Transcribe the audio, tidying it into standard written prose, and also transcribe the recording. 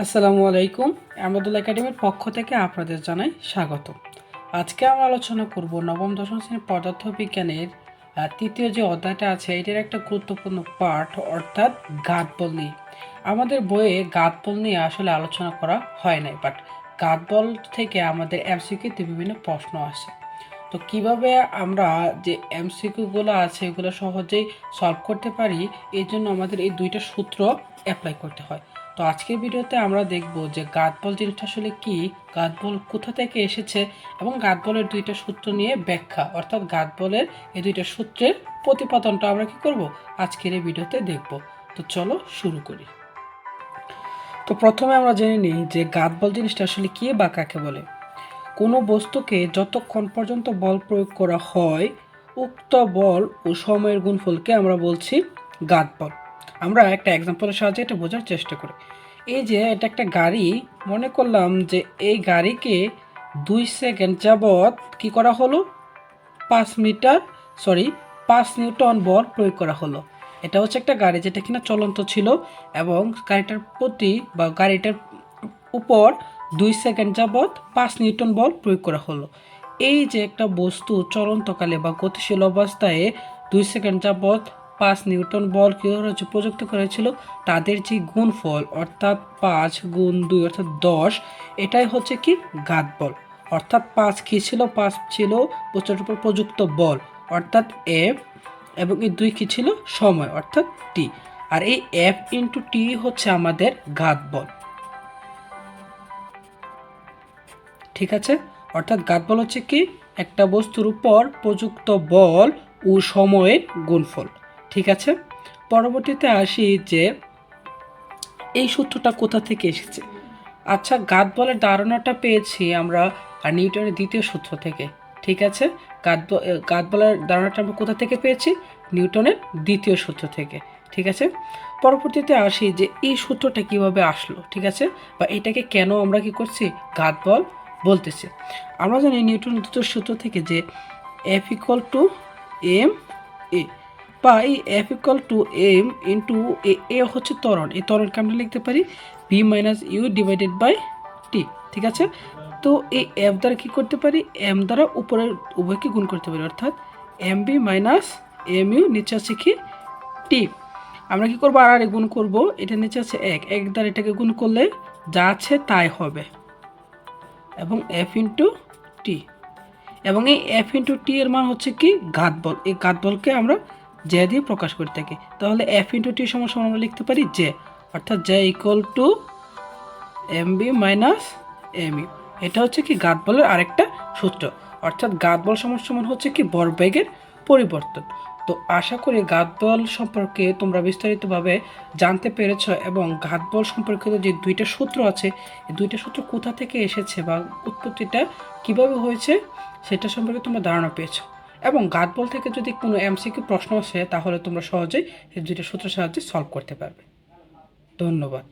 আসসালামু আলাইকুম। আমদাদুল একাডেমির পক্ষ থেকে আপনাদের জানাই স্বাগত। আজকে আমরা আলোচনা করব নবম-দশম শ্রেণীর পদার্থবিজ্ঞানের তৃতীয় যে অধ্যায়টা আছে এটার একটা গুরুত্বপূর্ণ পার্ট অর্থাৎ ঘাতবল নিয়ে। আমাদের বইয়ে ঘাতবল নিয়ে আসলে আলোচনা করা হয় নাই, বাট ঘাতবল থেকে আমাদের এমসিকিউতে বিভিন্ন প্রশ্ন আসে। তো কিভাবে আমরা যে এমসিকিউগুলো আছে এগুলো সহজেই সলভ করতে পারি, এই জন্য আমাদের এই দুইটা সূত্র অ্যাপ্লাই করতে হয়। তো আজকের ভিডিওতে আমরা দেখব যে ঘাতবল জিনিসটা আসলে কি, ঘাতবল কোথা থেকে এসেছে এবং ঘাতবলের দুইটা সূত্র নিয়ে ব্যাখ্যা, অর্থাৎ ঘাতবলের এই দুইটা সূত্রের প্রতিপাদনটা আমরা কি করব আজকের এই ভিডিওতে দেখব। তো চলো শুরু করি। তো প্রথমে আমরা জেনে নিই যে ঘাতবল জিনিসটা আসলে কি বা কাকে বলে। কোনো বস্তুকে যতক্ষণ পর্যন্ত বল প্রয়োগ করা হয় উক্ত বল ও সময়ের গুণফলকে আমরা বলছি ঘাতবল। আমরা একটা এক্সাম্পলের সাহায্যে এটা বোঝার চেষ্টা করি। এই যে এটা একটা গাড়ি, মনে করলাম যে এই গাড়িকে 2 সেকেন্ড যাবৎ কি করা হলো 5 নিউটন বল প্রয়োগ করা হলো। এটা হচ্ছে একটা গাড়ি যেটা কিনা চলন্ত ছিল এবং গাড়িটার প্রতি বা গাড়িটার উপর 2 সেকেন্ড যাবৎ 5 নিউটন বল প্রয়োগ করা হলো। এই যে একটা বস্তু চলন্তকালে বা গতিশীল অবস্থায় 2 সেকেন্ড যাবৎ 5 নিউটন বল কি হচ্ছে প্রযুক্ত করেছিল, তাদের যে গুণফল অর্থাৎ 5 গুণ 2 অর্থাৎ 10, এটাই হচ্ছে কি ঘাতবল। অর্থাৎ 5 কি ছিল, 5 ছিল বস্তুর উপর প্রযুক্ত বল অর্থাৎ এফ, এবং এই 2 কি ছিল সময় অর্থাৎ টি। আর এই এফ ইন্টু টি হচ্ছে আমাদের ঘাতবল। ঠিক আছে, অর্থাৎ ঘাতবল হচ্ছে কি একটা বস্তুর উপর প্রযুক্ত বল ও সময়ের গুণফল। ঠিক আছে, পরবর্তীতে আসি যে এই সূত্রটা কোথা থেকে এসেছে। আচ্ছা, ঘাতবলের ধারণাটা পেয়েছি আমরা নিউটনের দ্বিতীয় সূত্র থেকে। ঠিক আছে, ঘাতবলের ধারণাটা আমরা কোথা থেকে পেয়েছি, নিউটনের দ্বিতীয় সূত্র থেকে। ঠিক আছে, পরবর্তীতে আসি যে এই সূত্রটা কিভাবে আসলো। ঠিক আছে, বা এটাকে কেন আমরা কি করছি ঘাতবল বলতেছি। আমরা জানি নিউটনের দ্বিতীয় সূত্র থেকে যে F equal to M A, বা এই F equal to M into A হচ্ছে ত্বরণ, এই ত্বরণকে আমরা লিখতে পারি V minus U divided by T. ঠিক আছে, তো এই এফ দ্বারা কী করতে পারি, এম দ্বারা উপরের উভয়কে গুণ করতে পারি, অর্থাৎ M B minus M U, নিচে আছে কি টি। আমরা কি করবো আর গুণ করব, এটা নিচে আছে এক দ্বারা এটাকে গুণ করলে যা আছে তাই হবে, এবং এফ ইন্টু টি, এবং এই এফ ইন্টু টি এর মান হচ্ছে কি ঘাতবল। এই ঘাতবলকে আমরা জে দিয়ে প্রকাশ করে থাকি। তাহলে এফ ইন্টু টি সমান সমান আমরা লিখতে পারি জে, অর্থাৎ J equal to M B minus M U. এটা হচ্ছে কি ঘাতবলের আরেকটা সূত্র, অর্থাৎ ঘাতবল সমান সমান হচ্ছে কি ভরবেগের পরিবর্তন। তো আশা করি ঘাতবল সম্পর্কে তোমরা বিস্তারিতভাবে জানতে পেরেছ, এবং ঘাতবল সম্পর্কিত যে দুইটা সূত্র আছে এই দুইটা সূত্র কোথা থেকে এসেছে বা উৎপত্তিটা কিভাবে হয়েছে সেটা সম্পর্কে তোমরা ধারণা পেয়েছো। এবং ঘাতবল থেকে যদি কোনো এমসিকিউ প্রশ্ন আসে তাহলে তোমরা সহজেই এই দুইটা সূত্রের সাহায্যে সলভ করতে পারবে। ধন্যবাদ।